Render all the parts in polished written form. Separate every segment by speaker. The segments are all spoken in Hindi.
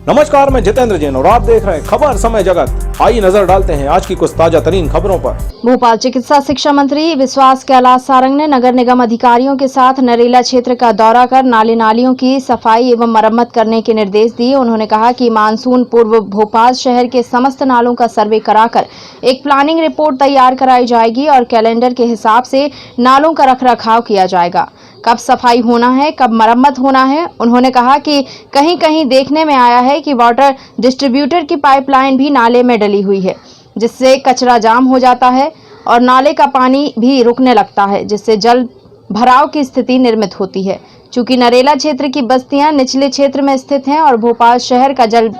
Speaker 1: नमस्कार, मैं जितेंद्र जैन और आप देख रहे हैं खबर समय जगत। आइए नजर डालते हैं आज की कुछ ताजा तरीन खबरों पर।
Speaker 2: भोपाल चिकित्सा शिक्षा मंत्री विश्वास कैलाश सारंग ने नगर निगम अधिकारियों के साथ नरेला क्षेत्र का दौरा कर नाले नालियों की सफाई एवं मरम्मत करने के निर्देश दिए। उन्होंने कहा कि मानसून पूर्व भोपाल शहर के समस्त नालों का सर्वे कराकर एक प्लानिंग रिपोर्ट तैयार कराई जाएगी और कैलेंडर के हिसाब से नालों का रखरखाव किया जाएगा। कब सफाई होना है, कब मरम्मत होना है। उन्होंने कहा कि कहीं कहीं देखने में आया है कि वाटर डिस्ट्रीब्यूटर की पाइपलाइन भी नाले में डली हुई है, जिससे कचरा जाम हो जाता है और नाले का पानी भी रुकने लगता है, जिससे जल भराव की स्थिति निर्मित होती है। चूंकि नरेला क्षेत्र की बस्तियां निचले क्षेत्र में स्थित हैं और भोपाल शहर का जल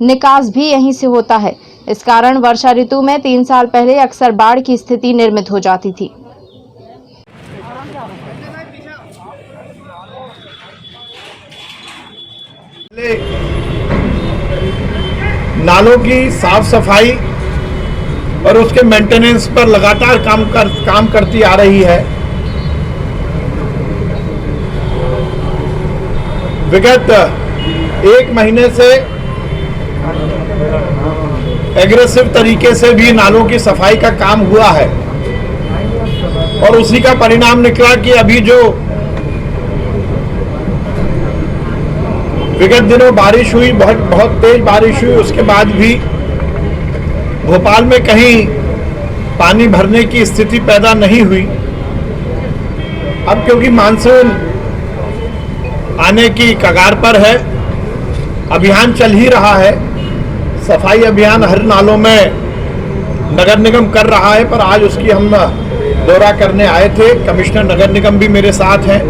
Speaker 2: निकास भी यहीं से होता है, इस कारण वर्षा ऋतु में 3 साल पहले अक्सर बाढ़ की स्थिति निर्मित हो जाती थी।
Speaker 3: नालों की साफ सफाई और उसके मेंटेनेंस पर लगातार काम करती आ रही है। विगत 1 महीने से एग्रेसिव तरीके से भी नालों की सफाई का काम हुआ है और उसी का परिणाम निकला कि अभी जो विगत दिनों बारिश हुई, बहुत तेज बारिश हुई, उसके बाद भी भोपाल में कहीं पानी भरने की स्थिति पैदा नहीं हुई। अब क्योंकि मानसून आने की कगार पर है, अभियान चल ही रहा है, सफाई अभियान हर नालों में नगर निगम कर रहा है। पर आज उसकी हम दौरा करने आए थे, कमिश्नर नगर निगम भी मेरे साथ हैं,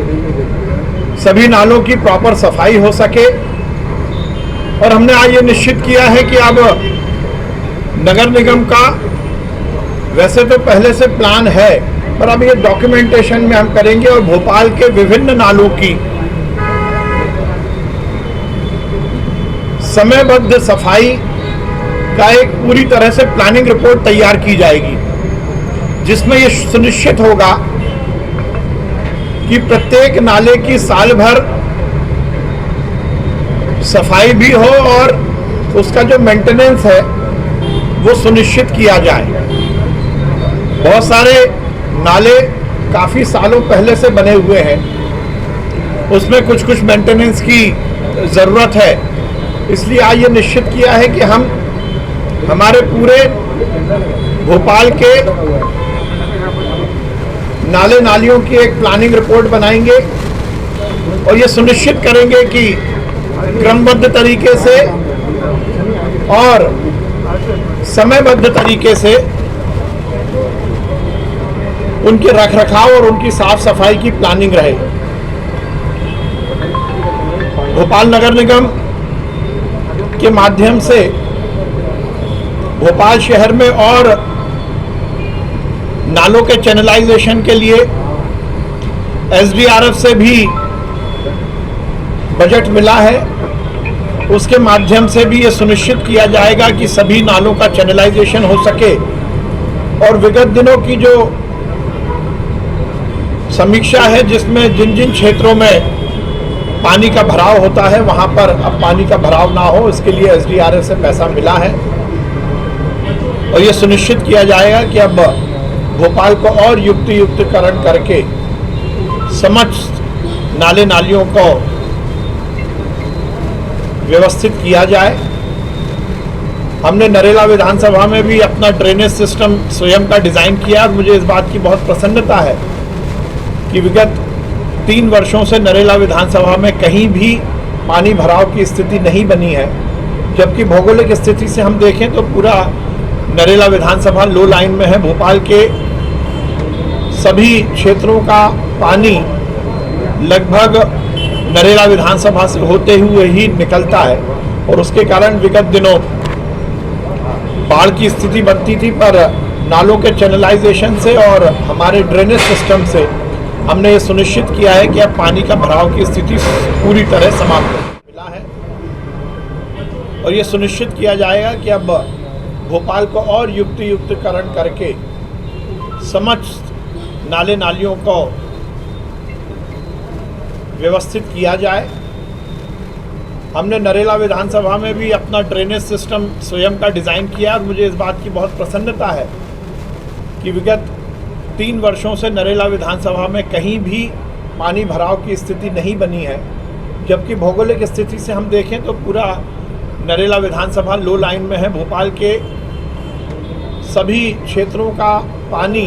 Speaker 3: सभी नालों की प्रॉपर सफाई हो सके। और हमने आज ये निश्चित किया है कि अब नगर निगम का वैसे तो पहले से प्लान है, पर अब ये डॉक्यूमेंटेशन में हम करेंगे और भोपाल के विभिन्न नालों की समयबद्ध सफाई का एक पूरी तरह से प्लानिंग रिपोर्ट तैयार की जाएगी, जिसमें ये सुनिश्चित होगा कि प्रत्येक नाले की साल भर सफाई भी हो और उसका जो मेंटेनेंस है वो सुनिश्चित किया जाए। बहुत सारे नाले काफ़ी सालों पहले से बने हुए हैं, उसमें कुछ मेंटेनेंस की ज़रूरत है। इसलिए आज ये निश्चित किया है कि हम हमारे पूरे भोपाल के नाले नालियों की एक प्लानिंग रिपोर्ट बनाएंगे और ये सुनिश्चित करेंगे कि क्रमबद्ध तरीके से और समयबद्ध तरीके से उनके रखरखाव और उनकी साफ सफाई की प्लानिंग रहे। भोपाल नगर निगम के माध्यम से भोपाल शहर में और नालों के चैनलाइजेशन के लिए एसडीआरएफ से भी बजट मिला है। उसके माध्यम से भी ये सुनिश्चित किया जाएगा कि सभी नालों का चैनलाइजेशन हो सके। और विगत दिनों की जो समीक्षा है, जिसमें जिन जिन क्षेत्रों में पानी का भराव होता है वहां पर अब पानी का भराव ना हो, इसके लिए एसडीआरएफ से पैसा मिला है और ये सुनिश्चित किया जाएगा कि अब भोपाल को और युक्तिकरण करके समस्त नाले नालियों को व्यवस्थित किया जाए। हमने नरेला विधानसभा में भी अपना ड्रेनेज सिस्टम स्वयं का डिज़ाइन किया और मुझे इस बात की बहुत प्रसन्नता है कि विगत 3 वर्षों से नरेला विधानसभा में कहीं भी पानी भराव की स्थिति नहीं बनी है, जबकि भौगोलिक स्थिति से हम देखें तो पूरा नरेला विधानसभा लो लाइन में है। भोपाल के सभी क्षेत्रों का पानी लगभग नरेला विधानसभा से होते हुए ही निकलता है और उसके कारण विगत दिनों बाढ़ की स्थिति बनती थी। पर नालों के चैनलाइजेशन से और हमारे ड्रेनेज सिस्टम से हमने ये सुनिश्चित किया है कि अब पानी का भराव की स्थिति पूरी तरह समाप्त मिला है और ये सुनिश्चित किया जाएगा कि अब भोपाल को और युक्तिकरण करके समस्त नाले नालियों को व्यवस्थित किया जाए हमने नरेला विधानसभा में भी अपना ड्रेनेज सिस्टम स्वयं का डिज़ाइन किया और मुझे इस बात की बहुत प्रसन्नता है कि विगत 3 वर्षों से नरेला विधानसभा में कहीं भी पानी भराव की स्थिति नहीं बनी है, जबकि भौगोलिक स्थिति से हम देखें तो पूरा नरेला विधानसभा लो लाइन में है। भोपाल के सभी क्षेत्रों का पानी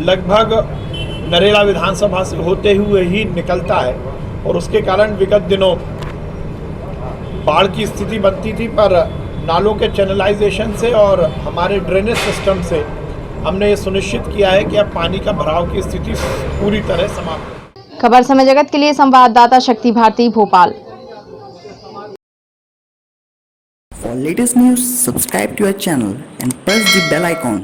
Speaker 3: लगभग नरेला विधानसभा से होते हुए ही निकलता है और उसके कारण विगत दिनों बाढ़ की स्थिति बनती थी, पर नालों के चैनलाइजेशन से और हमारे ड्रेनेज सिस्टम से हमने ये सुनिश्चित किया है कि अब पानी का भराव की स्थिति पूरी तरह समाप्त है।
Speaker 2: खबर समय जगत के लिए संवाददाता शक्ति Bharti Bhopal.
Speaker 4: For latest news, subscribe to our channel and press the bell icon.